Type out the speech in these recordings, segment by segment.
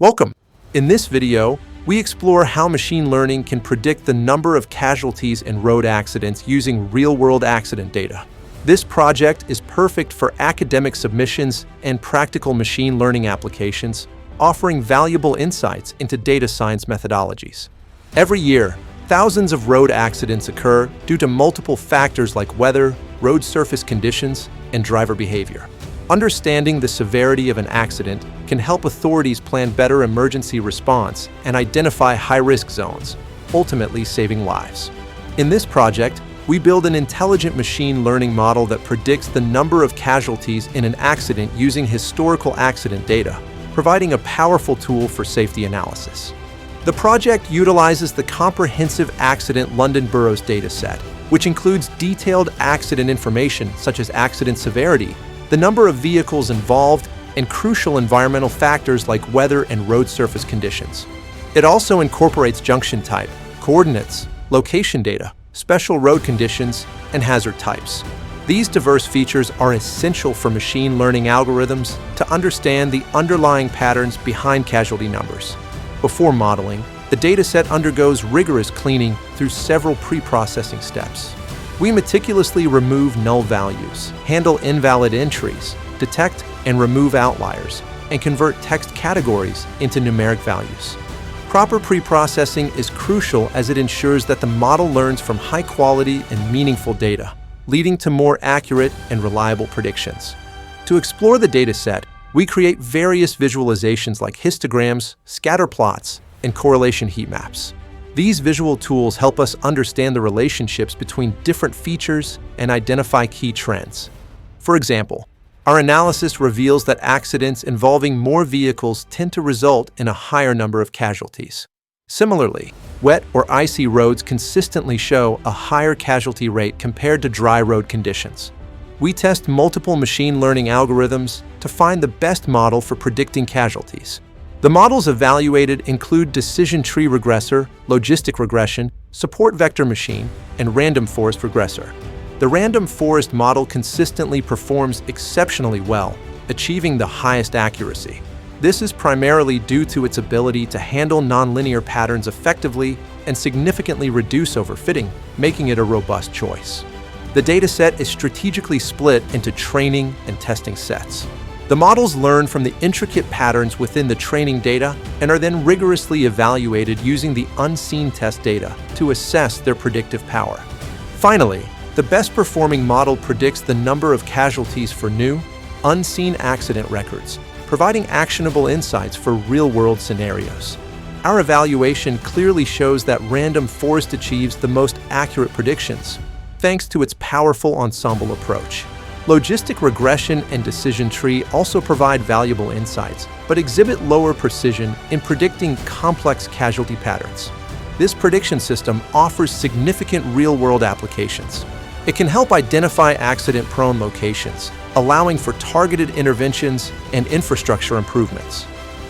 Welcome! In this video, we explore how machine learning can predict the number of casualties in road accidents using real-world accident data. This project is perfect for academic submissions and practical machine learning applications, offering valuable insights into data science methodologies. Every year, thousands of road accidents occur due to multiple factors like weather, road surface conditions, and driver behavior. Understanding the severity of an accident can help authorities plan better emergency response and identify high-risk zones, ultimately saving lives. In this project, we build an intelligent machine learning model that predicts the number of casualties in an accident using historical accident data, providing a powerful tool for safety analysis. The project utilizes the comprehensive Accident London Boroughs dataset, which includes detailed accident information such as accident severity, the number of vehicles involved, and crucial environmental factors like weather and road surface conditions. It also incorporates junction type, coordinates, location data, special road conditions, and hazard types. These diverse features are essential for machine learning algorithms to understand the underlying patterns behind casualty numbers. Before modeling, the dataset undergoes rigorous cleaning through several pre-processing steps. We meticulously remove null values, handle invalid entries, detect and remove outliers, and convert text categories into numeric values. Proper pre-processing is crucial as it ensures that the model learns from high-quality and meaningful data, leading to more accurate and reliable predictions. To explore the dataset, we create various visualizations like histograms, scatter plots, and correlation heat maps. These visual tools help us understand the relationships between different features and identify key trends. For example, our analysis reveals that accidents involving more vehicles tend to result in a higher number of casualties. Similarly, wet or icy roads consistently show a higher casualty rate compared to dry road conditions. We test multiple machine learning algorithms to find the best model for predicting casualties. The models evaluated include decision tree regressor, logistic regression, support vector machine, and random forest regressor. The random forest model consistently performs exceptionally well, achieving the highest accuracy. This is primarily due to its ability to handle nonlinear patterns effectively and significantly reduce overfitting, making it a robust choice. The dataset is strategically split into training and testing sets. The models learn from the intricate patterns within the training data and are then rigorously evaluated using the unseen test data to assess their predictive power. Finally, the best-performing model predicts the number of casualties for new, unseen accident records, providing actionable insights for real-world scenarios. Our evaluation clearly shows that random forest achieves the most accurate predictions, thanks to its powerful ensemble approach. Logistic regression and decision tree also provide valuable insights, but exhibit lower precision in predicting complex casualty patterns. This prediction system offers significant real-world applications. It can help identify accident-prone locations, allowing for targeted interventions and infrastructure improvements.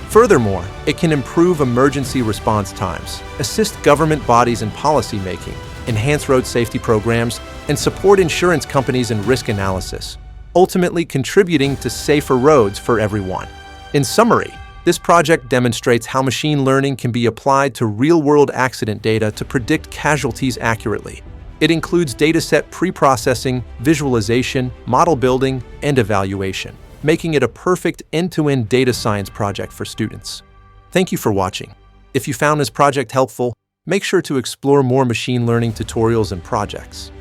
Furthermore, it can improve emergency response times, assist government bodies in policymaking, enhance road safety programs, and support insurance companies in risk analysis, ultimately contributing to safer roads for everyone. In summary, this project demonstrates how machine learning can be applied to real-world accident data to predict casualties accurately. It includes dataset pre-processing, visualization, model building, and evaluation, making it a perfect end-to-end data science project for students. Thank you for watching. If you found this project helpful, make sure to explore more machine learning tutorials and projects.